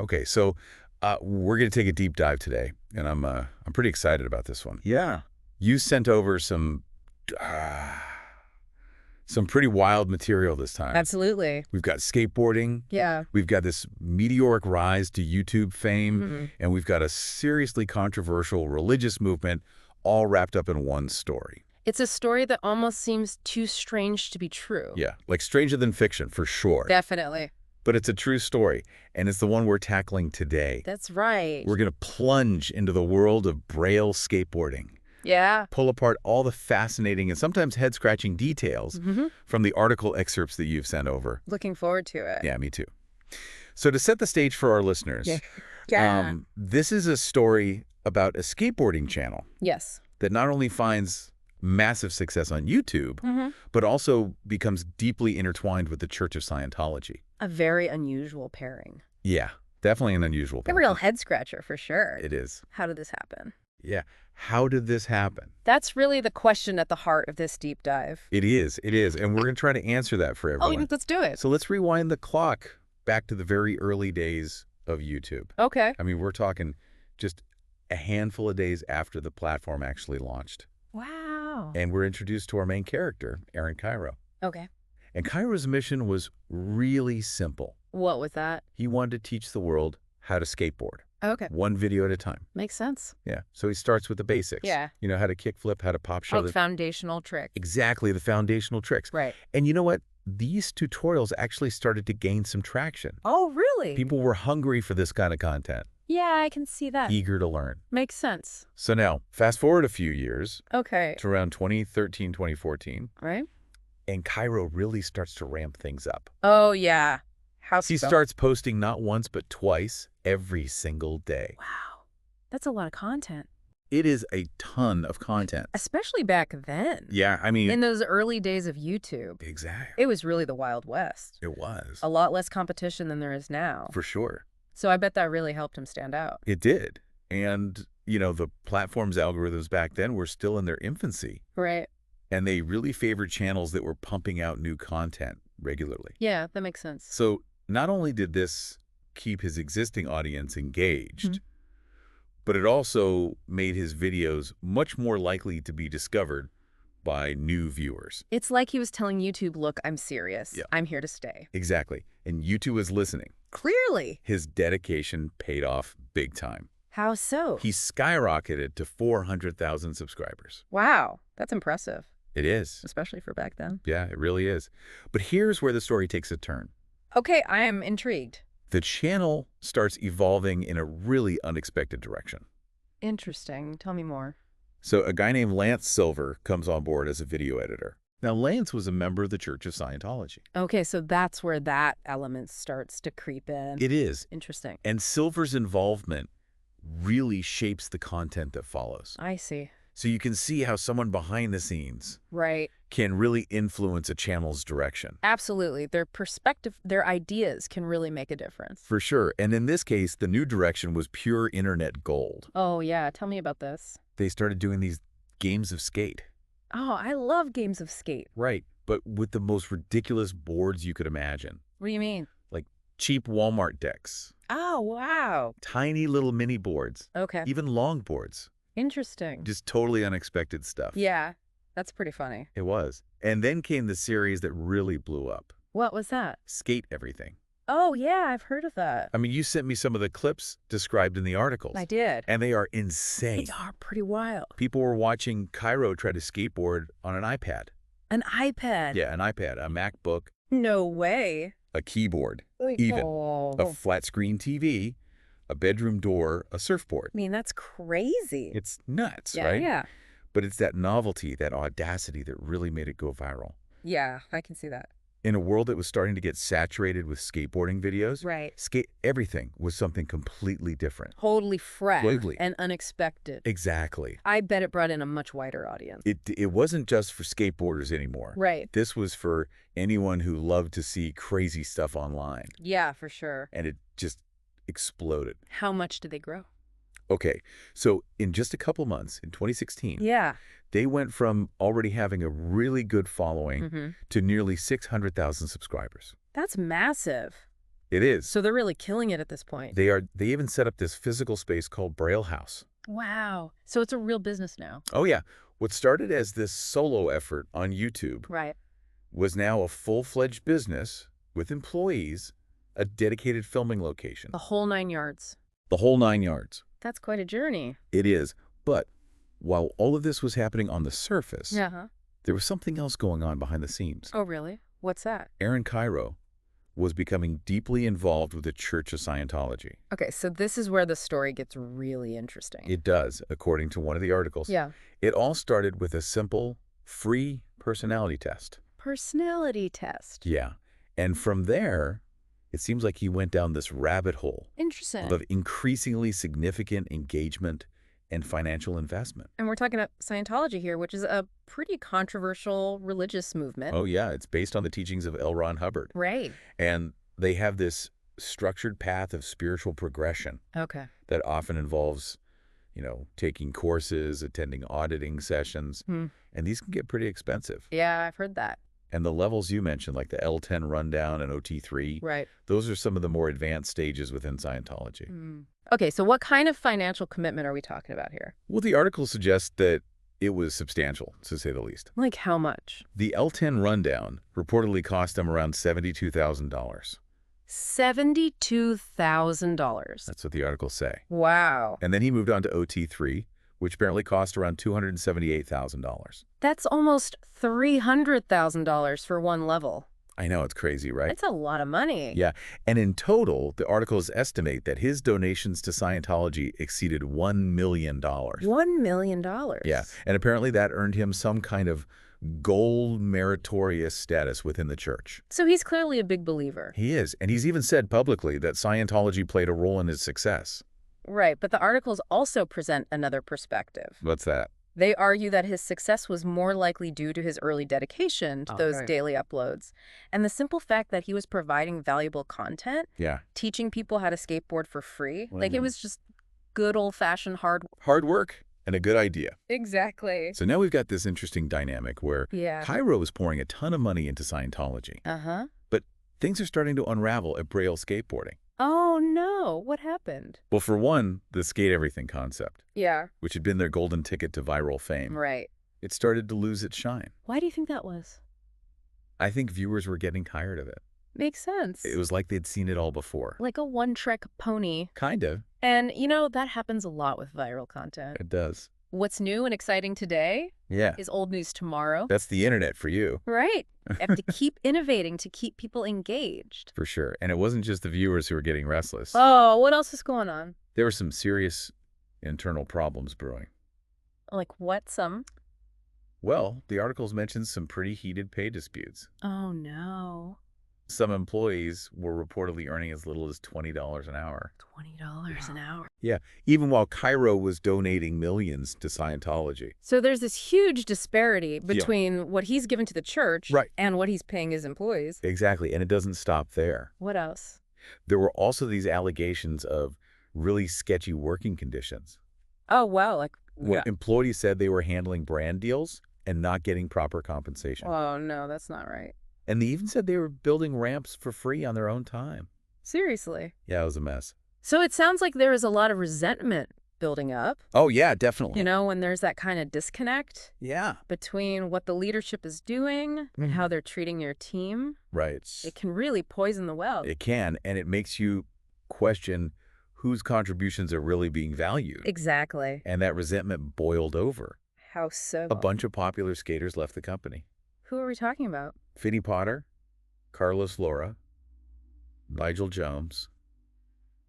Okay, so we're going to take a deep dive today, and I'm pretty excited about this one. Yeah. You sent over some pretty wild material this time. Absolutely. We've got skateboarding. Yeah. We've got this meteoric rise to YouTube fame, Mm-hmm. and we've got a seriously controversial religious movement all wrapped up in one story. It's a story that almost seems too strange to be true. Yeah, like stranger than fiction, for sure. Definitely. But it's a true story, and it's the one we're tackling today. That's right. We're going to plunge into the world of Braille skateboarding. Yeah. Pull apart all the fascinating and sometimes head-scratching details from the article excerpts that you've sent over. Looking forward to it. Yeah, me too. So to set the stage for our listeners, this is a story about a skateboarding channel Yes. that not only finds massive success on YouTube, but also becomes deeply intertwined with the Church of Scientology. A very unusual pairing. Yeah, definitely an unusual A pair. real head-scratcher for sure. It is. How did this happen? Yeah. How did this happen? That's really the question at the heart of this deep dive. It is. It is. And we're going to try to answer that for everyone. Let's do it. So let's rewind the clock back to the very early days of YouTube. Okay. I mean, we're talking just a handful of days after the platform actually launched. Wow. And we're introduced to our main character, Aaron Cairo. Okay. And Cairo's mission was really simple. What was that? He wanted to teach the world how to skateboard, Okay. one video at a time. Makes sense. Yeah. So he starts with the basics. Yeah. You know, how to kickflip, how to pop Oh, shove. foundational trick. Exactly, the foundational tricks. Right. And you know what? These tutorials actually started to gain some traction. Oh, really? People were hungry for this kind of content, Yeah, I can see that. eager to learn. Makes sense. So now, fast forward a few years Okay. to around 2013, 2014, Right? and Cairo really starts to ramp things up. Oh, yeah. How He so? starts posting not once, but twice every single day. Wow. That's a lot of content. It is a ton of content. Especially back then. Yeah, I mean, In those early days of YouTube. exactly. It was really the Wild West. It was. A lot less competition than there is now. For sure. So I bet that really helped him stand out. It did. And, you know, the platform's algorithms back then were still in their infancy. Right. And they really favored channels that were pumping out new content regularly. Yeah, that makes sense. So not only did this keep his existing audience engaged, but it also made his videos much more likely to be discovered by new viewers. It's like he was telling YouTube, look, I'm serious. Yeah. I'm here to stay. Exactly. And YouTube was listening. Clearly. His dedication paid off big time. How so? He skyrocketed to 400,000 subscribers. Wow. That's impressive. It is. Especially for back then. Yeah, it really is. But here's where the story takes a turn. Okay, I am intrigued. The channel starts evolving in a really unexpected direction. Interesting. Tell me more. So a guy named Lance Silver comes on board as a video editor. Now, Lance was a member of the Church of Scientology. Okay, so that's where that element starts to creep in. It is. Interesting. And Silver's involvement really shapes the content that follows. I see. So you can see how someone behind the scenes Right. can really influence a channel's direction. Absolutely. Their perspective, their ideas can really make a difference. For sure. And in this case, the new direction was pure internet gold. Oh, yeah. Tell me about this. They started doing these games of skate. Oh, I love games of skate. Right. But with the most ridiculous boards you could imagine. What do you mean? Like cheap Walmart decks. Oh, wow. Tiny little mini boards. Okay. Even long boards. Interesting. Just totally unexpected stuff. Yeah, that's pretty funny. It was. And then came the series that really blew up. What was that? Skate Everything. Oh, yeah, I've heard of that. I mean, you sent me some of the clips described in the articles. I did. And they are insane. They are pretty wild. People were watching Cairo try to skateboard on an iPad. An iPad? Yeah, an iPad, a MacBook, No way. a keyboard, even Oh. a flat screen TV, a bedroom door, a surfboard. I mean, that's crazy. It's nuts, Yeah, right? yeah. But it's that novelty, that audacity that really made it go viral. Yeah, I can see that. In a world that was starting to get saturated with skateboarding videos, Right. Skate Everything was something completely different. Totally fresh Totally. and unexpected. Exactly. I bet it brought in a much wider audience. It wasn't just for skateboarders anymore. Right. This was for anyone who loved to see crazy stuff online. Yeah, for sure. And it just exploded. How much did they grow? Okay, so in just a couple months, in 2016, Yeah. they went from already having a really good following Mm-hmm. to nearly 600,000 subscribers. That's massive. It is. So they're really killing it at this point. They even set up this physical space called Braille House. Wow. So it's a real business now. Oh, yeah. What started as this solo effort on YouTube Right. was now a full-fledged business with employees, a dedicated filming location. The whole 9 yards. The whole 9 yards. That's quite a journey. It is. But while all of this was happening on the surface, Yeah. there was something else going on behind the scenes. Oh, really? What's that? Aaron Cairo was becoming deeply involved with the Church of Scientology. Okay, so this is where the story gets really interesting. It does, according to one of the articles. Yeah. It all started with a simple, free personality test. Personality test. Yeah. And from there, it seems like he went down this rabbit hole Interesting. of increasingly significant engagement and financial investment. And we're talking about Scientology here, which is a pretty controversial religious movement. Oh, yeah. It's based on the teachings of L. Ron Hubbard. Right. And they have this structured path of spiritual progression Okay. that often involves, taking courses, attending auditing sessions. And these can get pretty expensive. Yeah, I've heard that. And the levels you mentioned, like the L10 rundown and OT3, Right. those are some of the more advanced stages within Scientology. Okay, so what kind of financial commitment are we talking about here? Well, the article suggests that it was substantial, to say the least. Like how much? The L10 rundown reportedly cost him around $72,000. $72,000. That's what the articles say. Wow. And then he moved on to OT3, which apparently cost around $278,000. That's almost $300,000 for one level. I know, it's crazy, right? That's a lot of money. Yeah. And in total, the articles estimate that his donations to Scientology exceeded $1 million. $1 million. Yeah. And apparently that earned him some kind of gold meritorious status within the church. So he's clearly a big believer. He is. And he's even said publicly that Scientology played a role in his success. Right, but the articles also present another perspective. What's that? They argue that his success was more likely due to his early dedication to those daily uploads, and the simple fact that he was providing valuable content, teaching people how to skateboard for free. Like, it was just good old-fashioned hard work and a good idea. Exactly. So now we've got this interesting dynamic where Cairo is pouring a ton of money into Scientology. But things are starting to unravel at Braille Skateboarding. Oh, no. What happened? Well, for one, the skate everything concept, Yeah. which had been their golden ticket to viral fame, Right. it started to lose its shine. Why do you think that was? I think viewers were getting tired of it. Makes sense. It was like they'd seen it all before. Like a one-trick pony. Kind of. And, that happens a lot with viral content. It does. What's new and exciting today is old news tomorrow. That's the internet for you. Right. You have to keep innovating to keep people engaged. For sure. And it wasn't just the viewers who were getting restless. Oh, what else is going on? There were some serious internal problems brewing. Like what, some? Well, the articles mentioned some pretty heated pay disputes. Oh, no. Some employees were reportedly earning as little as $20 an hour. $20 an hour. Yeah, even while Cairo was donating millions to Scientology. So there's this huge disparity between what he's given to the church and what he's paying his employees. Exactly, and it doesn't stop there. What else? There were also these allegations of really sketchy working conditions. Oh, wow. Like, Employees said they were handling brand deals and not getting proper compensation. Oh, no, that's not right. And they even said they were building ramps for free on their own time. Seriously? Yeah, it was a mess. So it sounds like there is a lot of resentment building up. Oh, yeah, definitely. When there's that kind of disconnect between what the leadership is doing and how they're treating your team. Right. It can really poison the well. It can, and it makes you question whose contributions are really being valued. Exactly. And that resentment boiled over. How so? A bunch of popular skaters left the company. Who are we talking about? Finney Potter, Carlos Laura, Nigel Jones,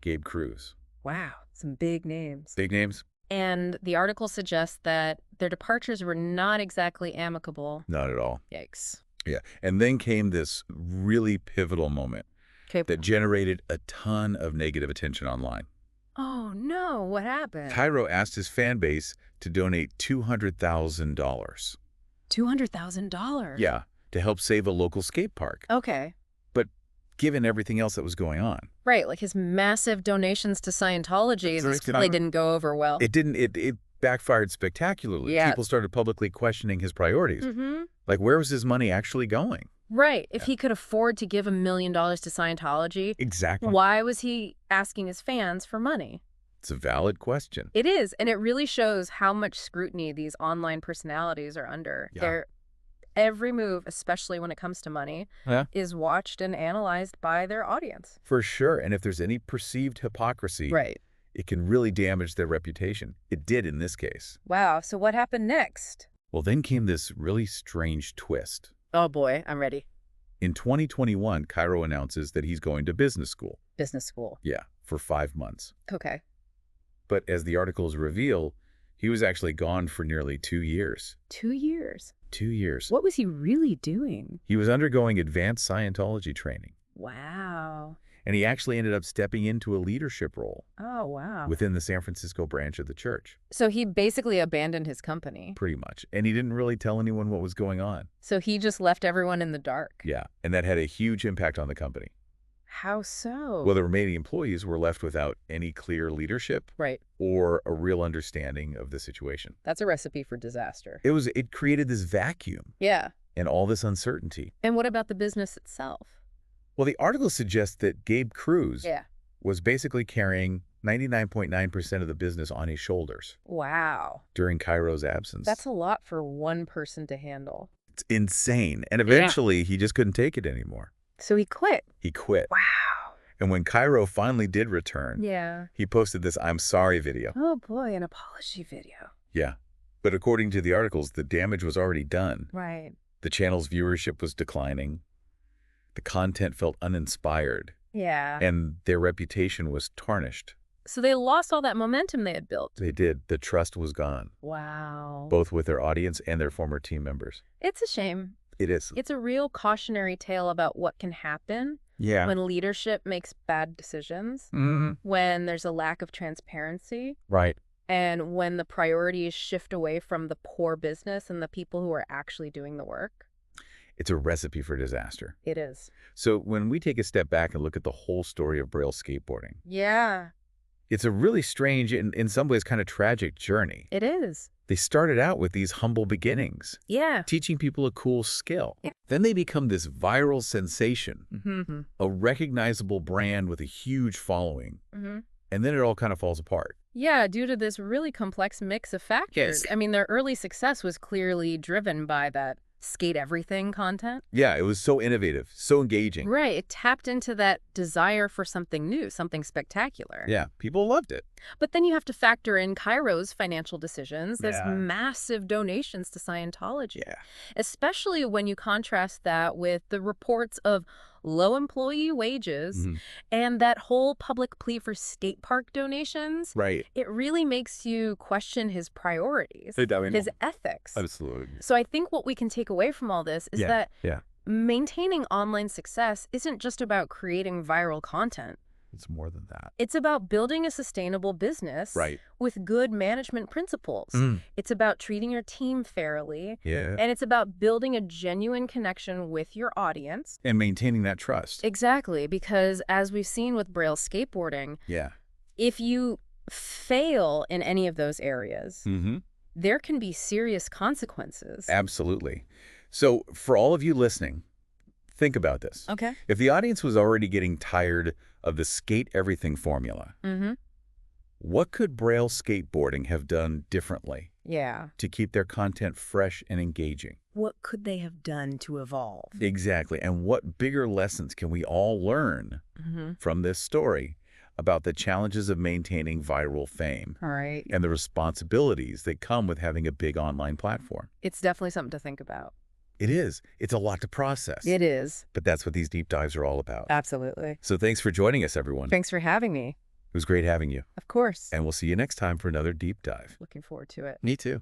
Gabe Cruz. Wow, some big names. Big names? And the article suggests that their departures were not exactly amicable. Not at all. Yikes. Yeah, and then came this really pivotal moment that generated a ton of negative attention online. Oh, no, what happened? Cairo asked his fan base to donate $200,000. $200,000? Yeah, to help save a local skate park. Okay. But given everything else that was going on. Right, like his massive donations to Scientology, this really didn't go over well. It didn't, it backfired spectacularly. Yeah. People started publicly questioning his priorities. Like, where was his money actually going? Right. If he could afford to give $1 million to Scientology, exactly, why was he asking his fans for money? It's a valid question. It is, and it really shows how much scrutiny these online personalities are under. Yeah. Every move, especially when it comes to money, is watched and analyzed by their audience. For sure. And if there's any perceived hypocrisy, it can really damage their reputation. It did in this case. Wow. So what happened next? Well, then came this really strange twist. Oh, boy. I'm ready. In 2021, Cairo announces that he's going to business school. Business school. Yeah, for 5 months. Okay. But as the articles reveal, he was actually gone for nearly 2 years. 2 years? 2 years. What was he really doing? He was undergoing advanced Scientology training. Wow. And he actually ended up stepping into a leadership role. Oh, wow. Within the San Francisco branch of the church. So he basically abandoned his company. Pretty much. And he didn't really tell anyone what was going on. So he just left everyone in the dark. Yeah. And that had a huge impact on the company. How so? Well, the remaining employees were left without any clear leadership. Right. Or a real understanding of the situation. That's a recipe for disaster. It created this vacuum. Yeah. And all this uncertainty. And what about the business itself? Well, the article suggests that Gabe Cruz was basically carrying 99.9% of the business on his shoulders. Wow. During Cairo's absence. That's a lot for one person to handle. It's insane. And eventually, he just couldn't take it anymore. So he quit? He quit. Wow. And when Cairo finally did return, he posted this "I'm sorry" video. Oh, boy, an apology video. Yeah. But according to the articles, the damage was already done. Right. The channel's viewership was declining. The content felt uninspired. Yeah. And their reputation was tarnished. So they lost all that momentum they had built. They did. The trust was gone. Wow. Both with their audience and their former team members. It's a shame. It is. It's a real cautionary tale about what can happen when leadership makes bad decisions, when there's a lack of transparency. Right. And when the priorities shift away from the poor business and the people who are actually doing the work. It's a recipe for disaster. It is. So when we take a step back and look at the whole story of Braille skateboarding. Yeah. It's a really strange and in some ways kind of tragic journey. It is. They started out with these humble beginnings. Yeah. Teaching people a cool skill. Yeah. Then they become this viral sensation. A recognizable brand with a huge following. And then it all kind of falls apart. Yeah, due to this really complex mix of factors. I mean, their early success was clearly driven by that skate everything content. Yeah, it was so innovative, so engaging. Right. It tapped into that desire for something new, something spectacular. Yeah, people loved it. But then you have to factor in Cairo's financial decisions. There's massive donations to Scientology. Yeah. Especially when you contrast that with the reports of low employee wages and that whole public plea for state park donations. Right. It really makes you question his priorities, his ethics. Absolutely. So I think what we can take away from all this is that maintaining online success isn't just about creating viral content. It's more than that. It's about building a sustainable business with good management principles. It's about treating your team fairly. Yeah. And it's about building a genuine connection with your audience. And maintaining that trust. Exactly. Because as we've seen with Braille skateboarding, if you fail in any of those areas, there can be serious consequences. Absolutely. So for all of you listening, think about this. Okay. If the audience was already getting tired of the skate everything formula, what could Braille skateboarding have done differently to keep their content fresh and engaging? What could they have done to evolve? Exactly. And what bigger lessons can we all learn from this story about the challenges of maintaining viral fame and the responsibilities that come with having a big online platform? It's definitely something to think about. It is. It's a lot to process. It is. But that's what these deep dives are all about. Absolutely. So thanks for joining us, everyone. Thanks for having me. It was great having you. Of course. And we'll see you next time for another deep dive. Looking forward to it. Me too.